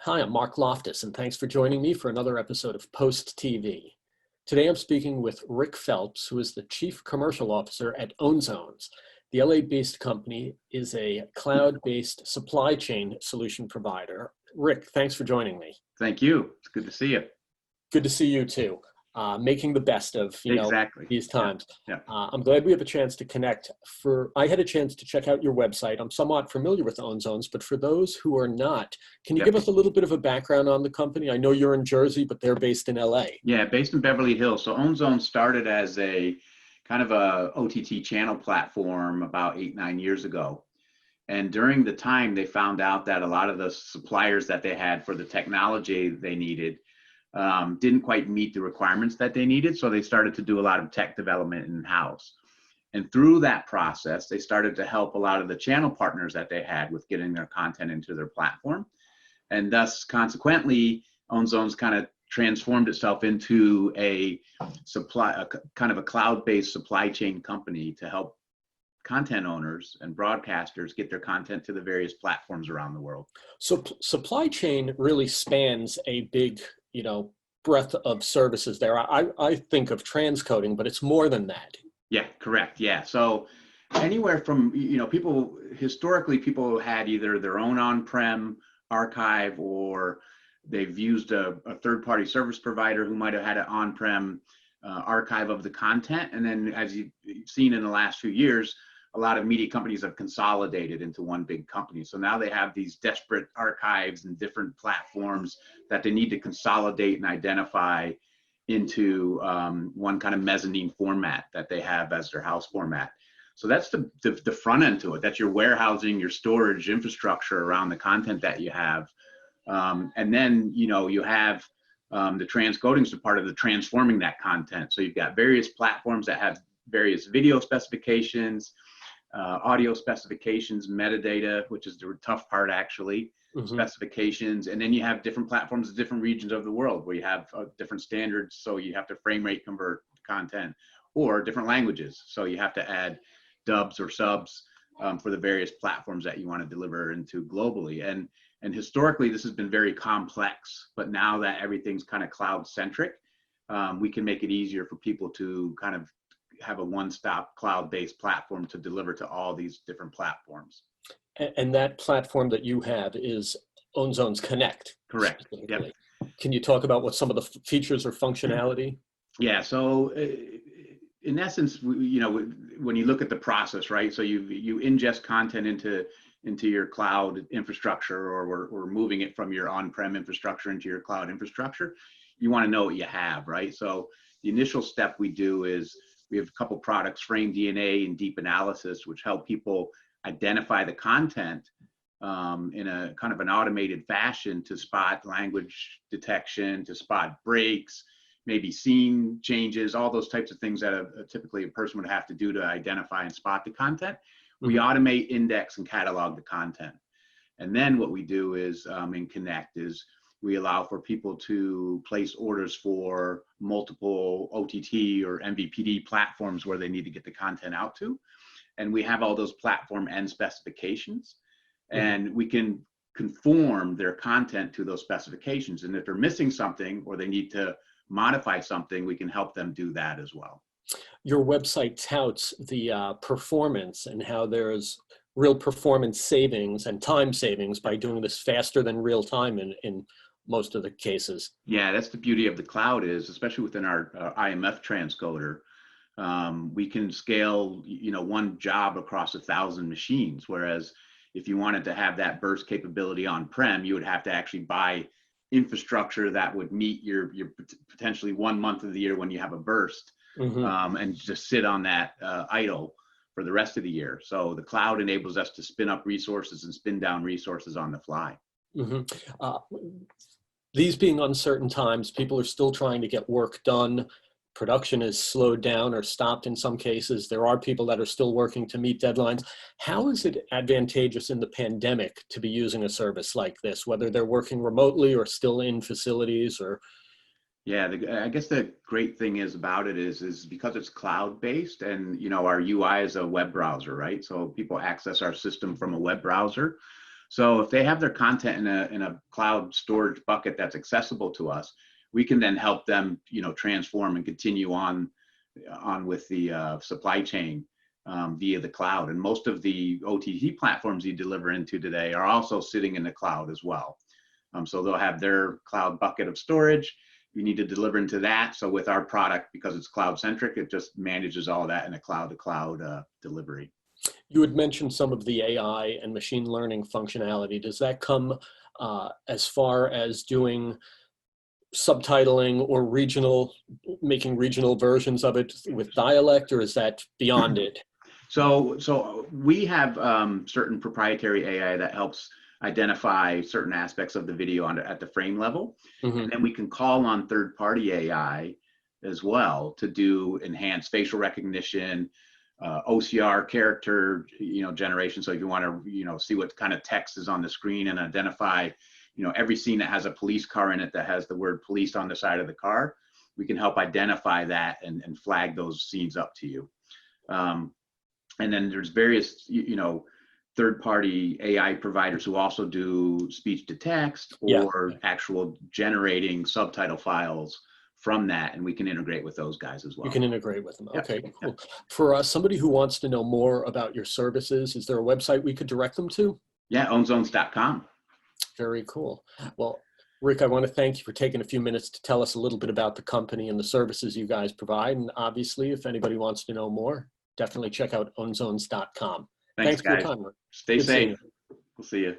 Hi, I'm Mark Loftus, and thanks for joining me for another episode of Post TV. Today I'm speaking with Rick Phelps, who is the Chief Commercial Officer at Ownzones. The LA-based company is a cloud-based supply chain solution provider. Rick, thanks for joining me. Thank you. It's good to see you. Good to see you too. Making the best of Exactly. these times. Yeah. I'm glad we have a chance to connect. I had a chance to check out your website. I'm somewhat familiar with Ownzones, but for those who are not, can you give us a little bit of a background on the company? I know you're in Jersey, but they're based in LA. Yeah, based in Beverly Hills. So Ownzones started as a kind of a OTT channel platform about 8-9 years ago. And during the time, they found out that a lot of the suppliers that they had for the technology they needed didn't quite meet the requirements that they needed. So they started to do a lot of tech development in-house. And through that process, they started to help a lot of the channel partners that they had with getting their content into their platform. And thus, consequently, Ownzones kind of transformed itself into a kind of a cloud-based supply chain company to help content owners and broadcasters get their content to the various platforms around the world. So supply chain really spans a big, breadth of services there. I think of transcoding, but it's more than that. Yeah, correct. Yeah. So anywhere from, people had either their own on-prem archive, or they've used a third-party service provider who might have had an on-prem archive of the content. And then, as you've seen in the last few years, a lot of media companies have consolidated into one big company. So now they have these disparate archives and different platforms that they need to consolidate and identify into one kind of mezzanine format that they have as their house format. So that's the front end to it. That's your warehousing, your storage infrastructure around the content that you have. And then, you have the transcoding, so part of the transforming that content. So you've got various platforms that have various video specifications, audio specifications, metadata, which is the tough part actually, specifications. And then you have different platforms in different regions of the world where you have different standards. So you have to frame rate convert content, or different languages. So you have to add dubs or subs for the various platforms that you want to deliver into globally. And historically, this has been very complex, but now that everything's kind of cloud centric, we can make it easier for people to kind of have a one-stop cloud-based platform to deliver to all these different platforms. And that platform that you have is Ownzones Connect. Correct. Yep. Can you talk about what some of the features or functionality? Yeah. So in essence, when you look at the process, right? So you ingest content into your cloud infrastructure, or we're moving it from your on-prem infrastructure into your cloud infrastructure. You want to know what you have, right? So the initial step we do is we have a couple products, Frame DNA and Deep Analysis, which help people identify the content in a kind of an automated fashion to spot language detection, to spot breaks, maybe scene changes, all those types of things that typically a person would have to do to identify and spot the content. We automate, index, and catalog the content. And then what we do is in Connect is we allow for people to place orders for multiple OTT or MVPD platforms where they need to get the content out to. And we have all those platform end specifications, and we can conform their content to those specifications. And if they're missing something or they need to modify something, we can help them do that as well. Your website touts the performance and how there's real performance savings and time savings by doing this faster than real time in most of the cases. Yeah, that's the beauty of the cloud is, especially within our IMF transcoder, we can scale, one job across 1,000 machines. Whereas if you wanted to have that burst capability on-prem, you would have to actually buy infrastructure that would meet your potentially 1 month of the year when you have a burst, and just sit on that idle for the rest of the year. So the cloud enables us to spin up resources and spin down resources on the fly. These being uncertain times, people are still trying to get work done. Production is slowed down or stopped in some cases. There are people that are still working to meet deadlines. How is it advantageous in the pandemic to be using a service like this, whether they're working remotely or still in facilities? Or Yeah, I guess the great thing is about it is because it's cloud-based, and our UI is a web browser, right? So people access our system from a web browser. So if they have their content in a cloud storage bucket that's accessible to us, we can then help them, transform and continue on with the supply chain via the cloud. And most of the OTT platforms you deliver into today are also sitting in the cloud as well. So they'll have their cloud bucket of storage. You need to deliver into that. So with our product, because it's cloud centric, it just manages all of that in a cloud to cloud delivery. You had mentioned some of the AI and machine learning functionality. Does that come as far as doing subtitling or making regional versions of it with dialect, or is that beyond it? So we have certain proprietary AI that helps identify certain aspects of the video at the frame level. Mm-hmm. And then we can call on third-party AI as well to do enhanced facial recognition, OCR character, generation. So if you want to, see what kind of text is on the screen and identify, every scene that has a police car in it that has the word police on the side of the car, we can help identify that and flag those scenes up to you. And then there's various, third-party AI providers who also do speech to text or actual generating subtitle files from that, and we can integrate with those guys as well. You can integrate with them. Yep. Okay, cool. For somebody who wants to know more about your services, is there a website we could direct them to? Yeah, ownzones.com. Very cool. Well, Rick, I want to thank you for taking a few minutes to tell us a little bit about the company and the services you guys provide. And obviously, if anybody wants to know more, definitely check out ownzones.com. Thanks, guys. for your time, Rick. Stay Good seeing safe. you. We'll see you.